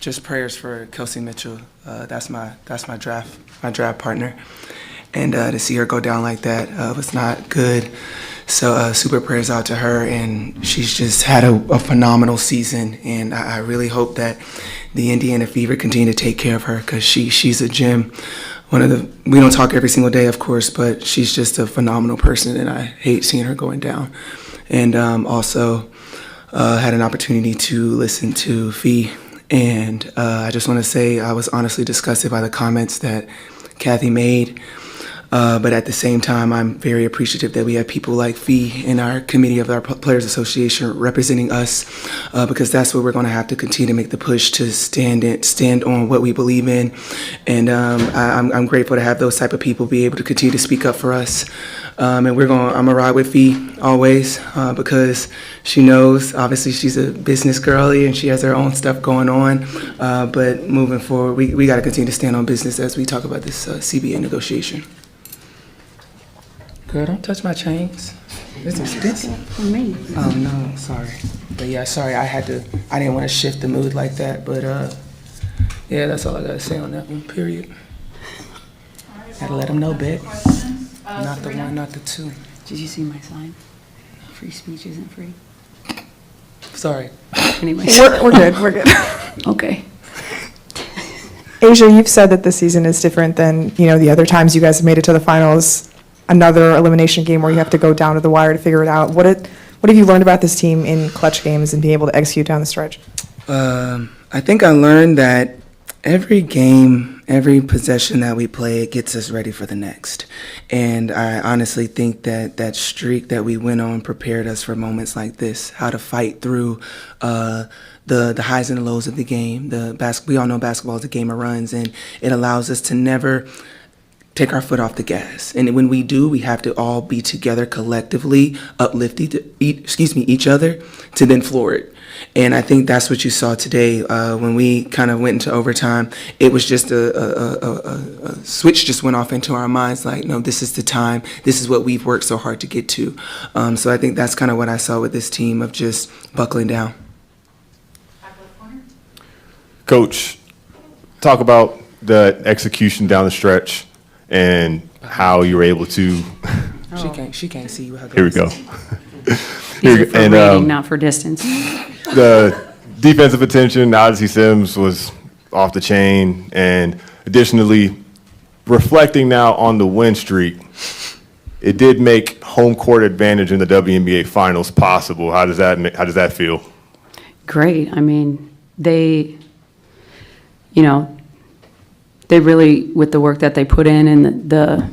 just prayers for Kelsey Mitchell. That's my draft partner, and to see her go down like that was not good. So super prayers out to her, and she's just had a phenomenal season, and I really hope that the Indiana Fever continue to take care of her, because she's a gem. We don't talk every single day, of course, but she's just a phenomenal person, and I hate seeing her going down. And also had an opportunity to listen to Fee, and I just want to say I was honestly disgusted by the comments that Kathy made. But at the same time, I'm very appreciative that we have people like Fee in our committee of our Players Association representing us, because that's what we're going to have to continue to make the push to stand on what we believe in. And I'm grateful to have those type of people be able to continue to speak up for us. And I'm gonna ride with Fee always, because she knows, obviously she's a business girly and she has her own stuff going on. But moving forward, we got to continue to stand on business as we talk about this CBA negotiation. Girl, don't touch my chains. This is for me. Oh no, sorry. But yeah, sorry, I didn't want to shift the mood like that, but yeah, that's all I gotta say on that one, period. Gotta let them know, Beck. Not the one, not the two. Did you see my sign? Free speech isn't free. Sorry. Anyways. We're good, we're good. Okay. Asia, you've said that this season is different than, the other times you guys have made it to the finals. Another elimination game where you have to go down to the wire to figure it out. What have you learned about this team in clutch games and being able to execute down the stretch? I think I learned that every game, every possession that we play, it gets us ready for the next. And I honestly think that streak that we went on prepared us for moments like this, how to fight through the highs and the lows of the game. We all know basketball is a game of runs, and it allows us to never take our foot off the gas. And when we do, we have to all be together collectively, uplifting each other to then floor it. And I think that's what you saw today when we kind of went into overtime. It was just a switch just went off into our minds, like, no, this is the time. This is what we've worked so hard to get to. So I think that's kind of what I saw with this team, of just buckling down. Coach, talk about the execution down the stretch and how you were able to. She can't see you. Here we go. These are for rating, not for distance. The defensive attention, Odyssey Sims was off the chain, and additionally, reflecting now on the win streak, it did make home court advantage in the WNBA finals possible. How does that feel? Great. I mean, they really, with the work that they put in, and the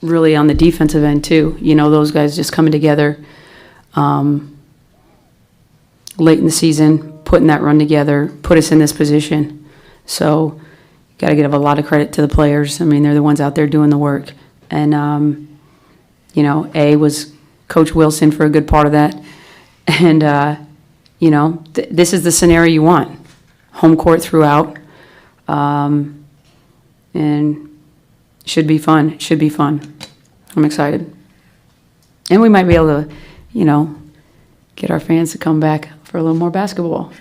really on the defensive end too, those guys just coming together late in the season, putting that run together, put us in this position. So got to give a lot of credit to the players. I mean, they're the ones out there doing the work. And, A was Coach Wilson for a good part of that. And, this is the scenario you want. Home court throughout. And should be fun. It should be fun. I'm excited. And we might be able to, get our fans to come back for a little more basketball.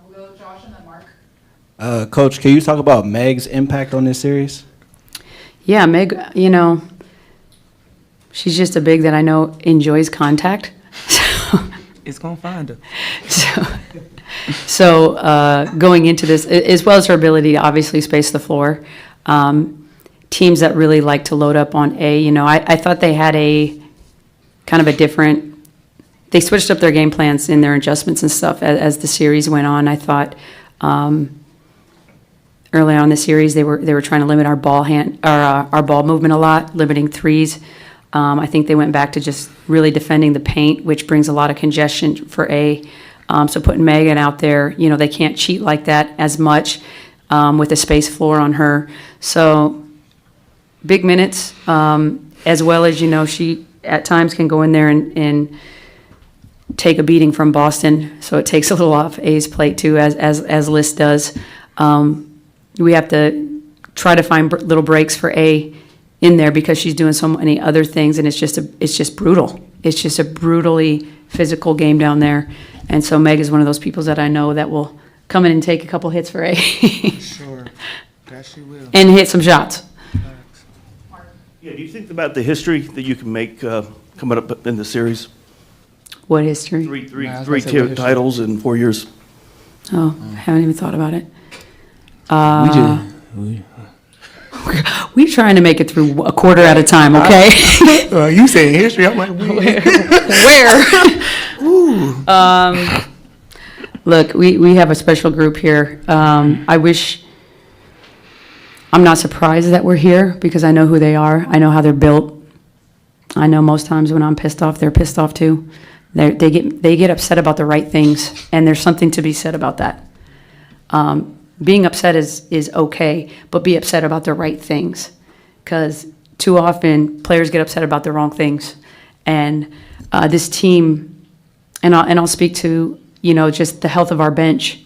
We'll go Josh and then Mark. Coach, can you talk about Meg's impact on this series? Yeah, Meg, she's just a big that I know enjoys contact. It's going to find her. So going into this, as well as her ability to obviously space the floor, teams that really like to load up on I thought they had a kind of a different, they switched up their game plans in their adjustments and stuff as the series went on. I thought early on in the series they were trying to limit our ball movement a lot, limiting threes. I think they went back to just really defending the paint, which brings a lot of congestion for so putting Megan out there, they can't cheat like that as much with a space floor on her. So big minutes, as well as, she at times can go in there and take a beating from Boston. So it takes a little off A's plate too, as Liz does. We have to try to find little breaks for A in there because she's doing so many other things, and it's just brutal. It's just a brutally physical game down there. And so Meg is one of those people that I know that will come in and take a couple hits for A Sure. That she will. and hit some shots. Yeah, do you think about the history that you can make coming up in the series? What history? Three Nah, I was gonna say what history. titles in 4 years. Oh, haven't even thought about it. We're trying to make it through a quarter at a time, okay? You saying history? I'm like, where? Where? Look, we have a special group here. I'm not surprised that we're here because I know who they are. I know how they're built. I know most times when I'm pissed off, they're pissed off too. They get upset about the right things, and there's something to be said about that. Being upset is okay, but be upset about the right things, because too often players get upset about the wrong things. And this team, and I'll speak to just the health of our bench,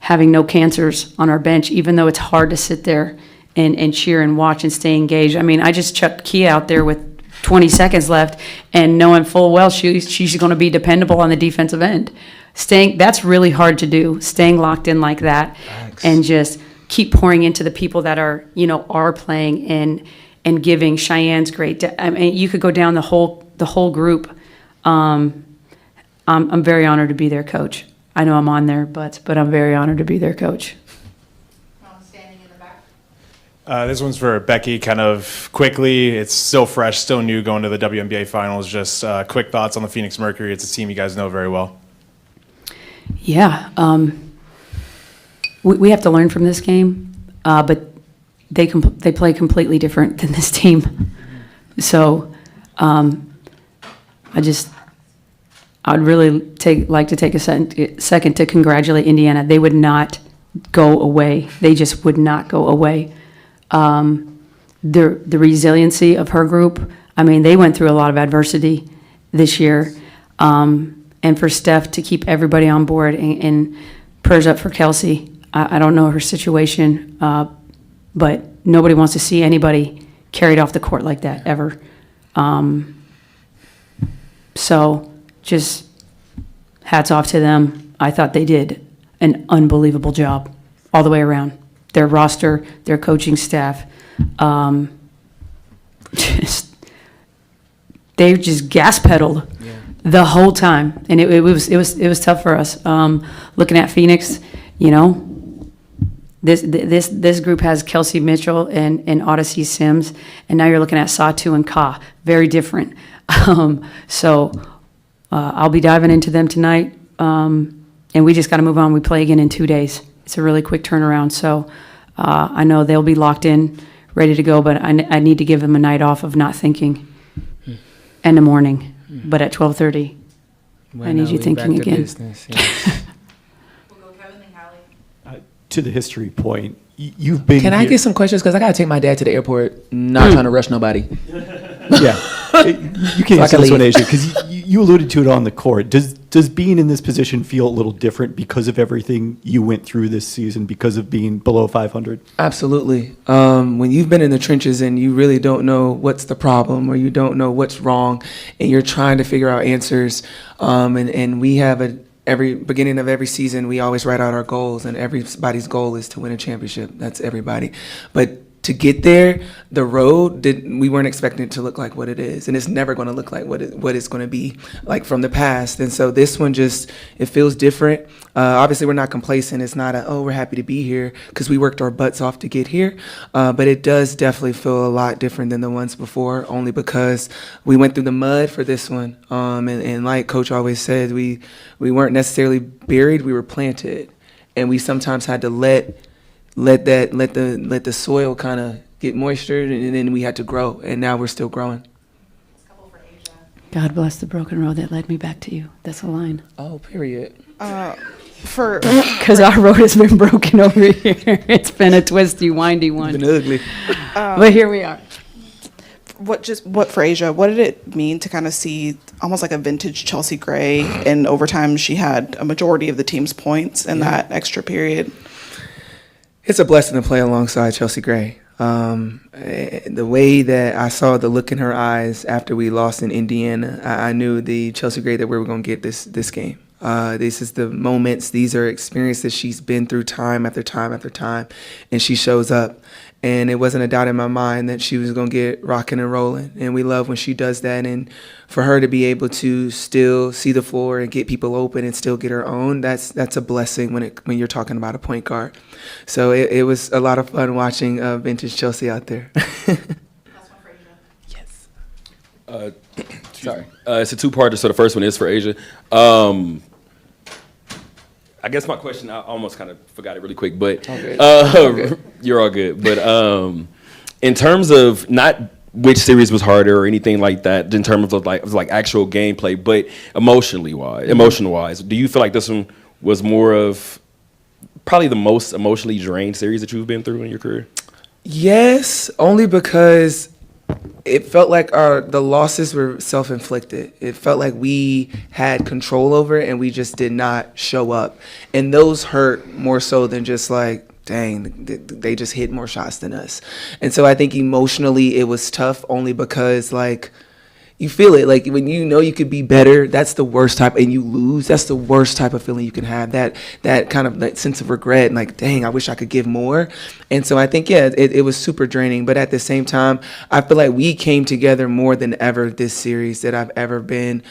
having no cancers on our bench, even though it's hard to sit there and cheer and watch and stay engaged. I mean, I just chucked Kia out there with 20 seconds left, and knowing full well she's going to be dependable on the defensive end. That's really hard to do, staying locked in like that. Thanks. And just keep pouring into the people that are playing and giving. Cheyenne's great. I mean, you could go down the whole group. I'm very honored to be their coach. I know I'm on their butts, but I'm very honored to be their coach. Standing in the back. This one's for Becky, kind of quickly. It's still fresh, still new going to the WNBA finals. Just quick thoughts on the Phoenix Mercury. It's a team you guys know very well. Yeah. We have to learn from this game, but they play completely different than this team. So I'd really like to take a second to congratulate Indiana. They would not go away. They just would not go away. The resiliency of her group, I mean, they went through a lot of adversity this year. And for Steph to keep everybody on board, and prayers up for Kelsey. I don't know her situation, but nobody wants to see anybody carried off the court like that ever. So just hats off to them. I thought they did an unbelievable job all the way around. Their roster, their coaching staff, they just gas pedaled the whole time, and it was tough for us. Looking at Phoenix, this group has Kelsey Mitchell and Odyssey Sims, and now you're looking at Satu and Ka, very different. So I'll be diving into them tonight, and we just got to move on. We play again in 2 days. It's a really quick turnaround, so I know they'll be locked in, ready to go, but I need to give them a night off of not thinking in the morning. But at 12:30, I need you thinking again. Business, yes. We'll go Kevin and Hallie. To the history point, you've been. Can I here- get some questions? Because I got to take my dad to the airport. Not trying to rush nobody. Yeah, you can't answer this one, Asia, because you alluded to it on the court. Does being in this position feel a little different because of everything you went through this season, because of being below 500? Absolutely. When you've been in the trenches and you really don't know what's the problem or you don't know what's wrong, and you're trying to figure out answers, and we have every beginning of every season, we always write out our goals, and everybody's goal is to win a championship. That's everybody. But to get there, the road, we weren't expecting it to look like what it is. And it's never going to look like what it's going to be like from the past. And so this one it feels different. Obviously, we're not complacent. It's not we're happy to be here, because we worked our butts off to get here. But it does definitely feel a lot different than the ones before, only because we went through the mud for this one. And like Coach always said, we weren't necessarily buried, we were planted. And we sometimes had to let the soil kind of get moisture, and then we had to grow, and now we're still growing. Couple for Asia. God bless the broken road that led me back to you. That's a line. Oh, period. Because our road has been broken over here. It's been a twisty, windy one. Been ugly. But here we are. What for Asia? What did it mean to kind of see almost like a vintage Chelsea Gray? In overtime, she had a majority of the team's points in that extra period. It's a blessing to play alongside Chelsea Gray. The way that I saw the look in her eyes after we lost in Indiana, I knew the Chelsea Gray that we were going to get this game. This is the moments, these are experiences she's been through time after time after time, and she shows up. And it wasn't a doubt in my mind that she was going to get rocking and rolling. And we love when she does that. And for her to be able to still see the floor and get people open and still get her own, that's a blessing when you're talking about a point guard. So it was a lot of fun watching vintage Chelsea out there. Last one for Asia. Yes. Sorry. It's a two-parter, so the first one is for Asia. I guess my question, I almost kind of forgot it really quick, but you're all good. But in terms of not which series was harder or anything like that, in terms of like actual gameplay, but emotion-wise, do you feel like this one was more of probably the most emotionally drained series that you've been through in your career? Yes, only because it felt like the losses were self-inflicted. It felt like we had control over it and we just did not show up. And those hurt more so than just like, dang, they just hit more shots than us. And so I think emotionally it was tough only because like, you feel it, like when you know you could be better, that's the worst type, and you lose, that's the worst type of feeling you can have, that kind of that sense of regret, and like, dang, I wish I could give more. And so I think, yeah, it was super draining, but at the same time, I feel like we came together more than ever this series that I've ever been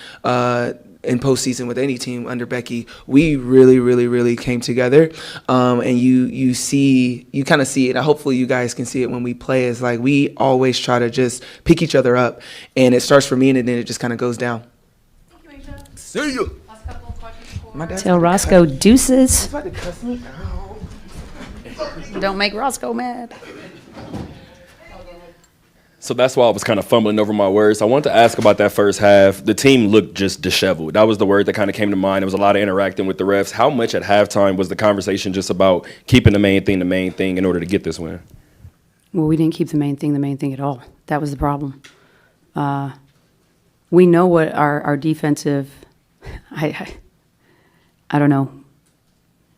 in postseason with any team under Becky. We really, really, really came together, and you kind of see it. Hopefully, you guys can see it when we play. It's like we always try to just pick each other up, and it starts for me, and then it just kind of goes down. Thank you, Asia. See ya. Last couple of questions for My dad's Tell about to Roscoe cuss- deuces. he's about to cuss me out. Don't make Roscoe mad. So that's why I was kind of fumbling over my words. I wanted to ask about that first half. The team looked just disheveled. That was the word that kind of came to mind. There was a lot of interacting with the refs. How much at halftime was the conversation just about keeping the main thing in order to get this win? Well, we didn't keep the main thing at all. That was the problem. We know what our defensive, I don't know.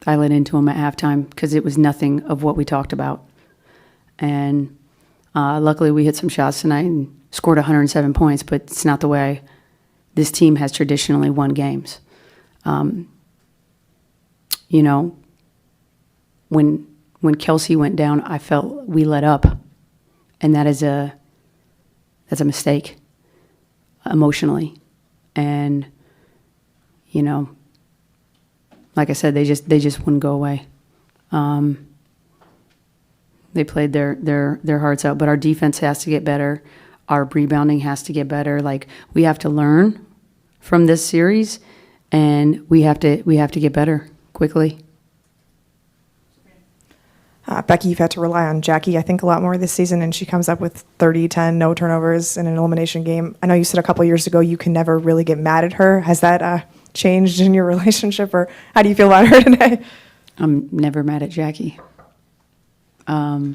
I let into them at halftime because it was nothing of what we talked about. And luckily we hit some shots tonight and scored 107 points, but it's not the way this team has traditionally won games. You know, when Kelsey went down, I felt we let up, and that's a mistake emotionally. And you know, like I said, they just wouldn't go away. They played their hearts out, but our defense has to get better. Our rebounding has to get better. Like, we have to learn from this series, and we have to get better quickly. Becky, you've had to rely on Jackie, I think, a lot more this season, and she comes up with 30-10, no turnovers in an elimination game. I know you said a couple years ago you can never really get mad at her. Has that changed in your relationship, or how do you feel about her today? I'm never mad at Jackie. No,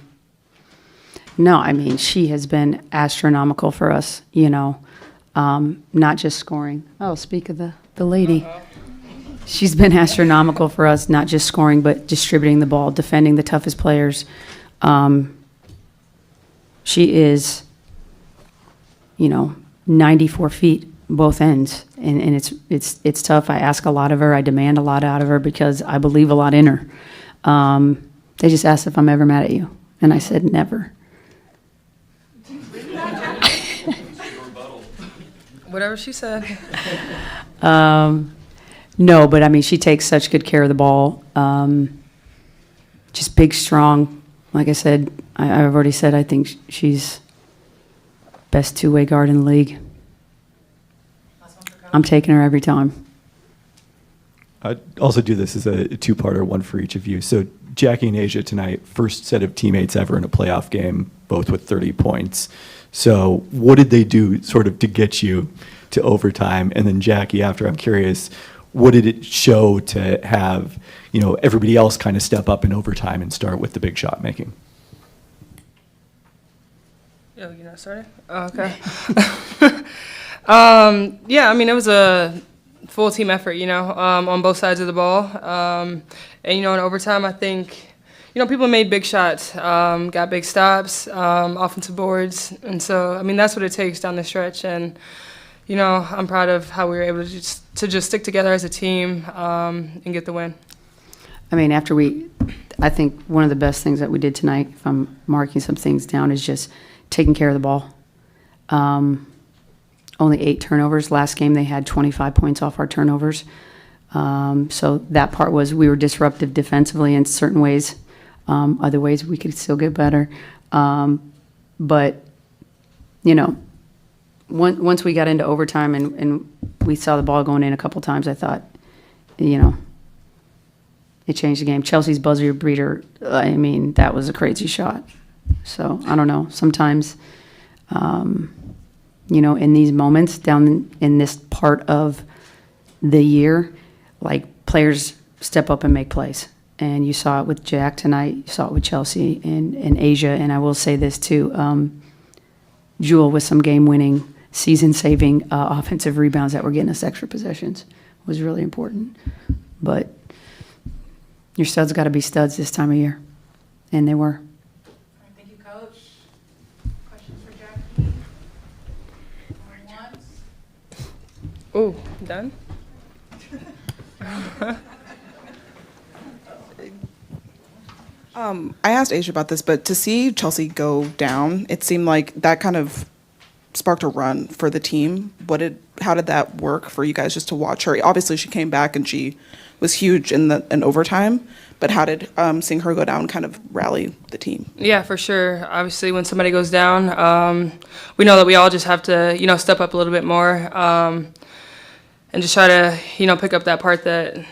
I mean, she has been astronomical for us, you know, not just scoring. Oh, speak of the lady. She's been astronomical for us, not just scoring, but distributing the ball, defending the toughest players. She is, you know, 94 feet both ends, and it's tough. I ask a lot of her. I demand a lot out of her because I believe a lot in her. They just asked if I'm ever mad at you, and I said never. Whatever she said. No, but I mean, she takes such good care of the ball. Just big, strong. Like I said, I've already said I think she's best two-way guard in the league. I'm taking her every time. I'd also do this as a two-parter, one for each of you. So Jackie and Asia tonight, first set of teammates ever in a playoff game, both with 30 points. So what did they do sort of to get you to overtime? And then Jackie, after, I'm curious, what did it show to have, you know, everybody else kind of step up in overtime and start with the big shot making? Oh, you're not starting? Oh, okay. Yeah, I mean, it was a full team effort, you know, on both sides of the ball. And, you know, in overtime, I think, you know, people made big shots, got big stops, offensive boards. And so, I mean, that's what it takes down the stretch. And, I'm proud of how we were able to just stick together as a team and get the win. I mean, I think one of the best things that we did tonight, if I'm marking some things down, is just taking care of the ball. Only 8 turnovers. Last game they had 25 points off our turnovers. So that part was we were disruptive defensively in certain ways. Other ways we could still get better. But, once we got into overtime and we saw the ball going in a couple times, I thought, it changed the game. Chelsea's buzzer beater, I mean, that was a crazy shot. So, I don't know. Sometimes, in these moments down in this part of the year, like players step up and make plays. And you saw it with Jack tonight. You saw it with Chelsea and Asia. And I will say this too, Jewel with some game-winning, season-saving offensive rebounds that were getting us extra possessions was really important. But your studs got to be studs this time of year, and they were. All right, thank you, Coach. Questions for Jackie? Going once. Ooh, done? I asked Asia about this, but to see Chelsea go down, it seemed like that kind of sparked a run for the team. How did that work for you guys just to watch her? Obviously, she came back and she was huge in overtime, but how did seeing her go down kind of rally the team? Yeah, for sure. Obviously, when somebody goes down, we know that we all just have to, step up a little bit more and just try to, pick up that part that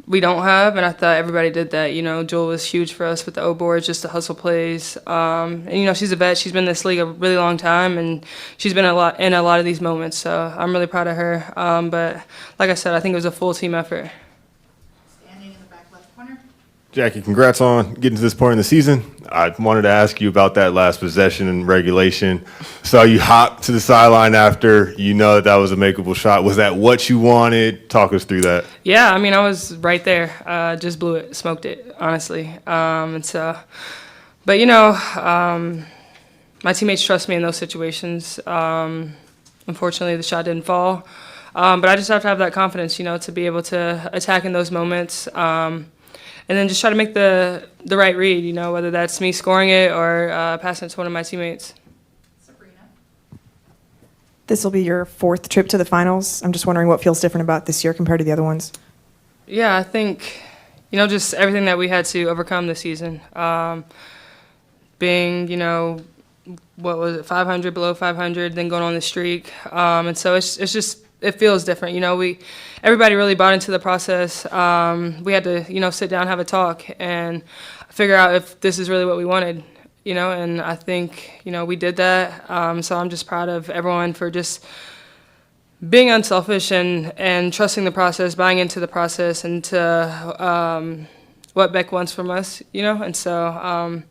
we don't have. And I thought everybody did that. Jewel was huge for us with the O-boards, just the hustle plays. And, she's a vet. She's been in this league a really long time, and she's been in a lot of these moments. So I'm really proud of her. But like I said, I think it was a full team effort. Standing in the back left corner. Jackie, congrats on getting to this point in the season. I wanted to ask you about that last possession in regulation. Saw you hop to the sideline after that was a makeable shot. Was that what you wanted? Talk us through that. Yeah, I mean, I was right there. Just blew it, smoked it, honestly. My teammates trust me in those situations. Unfortunately, the shot didn't fall. But I just have to have that confidence, to be able to attack in those moments. And then just try to make the right read, whether that's me scoring it or passing it to one of my teammates. Sabrina. This will be your 4th trip to the finals. I'm just wondering what feels different about this year compared to the other ones. Yeah, I think, just everything that we had to overcome this season. Being, what was it, 500, below 500, then going on the streak. And so it's just, it feels different. Everybody really bought into the process. We had to, sit down, have a talk, and figure out if this is really what we wanted, and I think, we did that. So I'm just proud of everyone for just being unselfish and trusting the process, buying into the process and to what Beck wants from us, and so,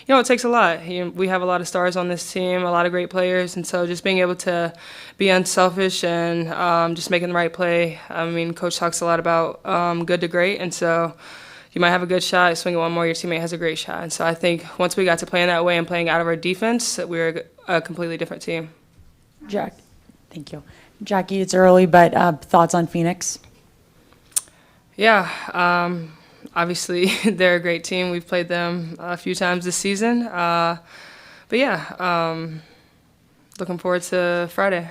it takes a lot. We have a lot of stars on this team, a lot of great players, and so just being able to be unselfish and just making the right play. I mean, Coach talks a lot about good to great, and so you might have a good shot, swing it one more, your teammate has a great shot. And so I think once we got to playing that way and playing out of our defense, we were a completely different team. Thank you. Jackie, it's early, but thoughts on Phoenix? Yeah, obviously, they're a great team. We've played them a few times this season. But yeah, looking forward to Friday.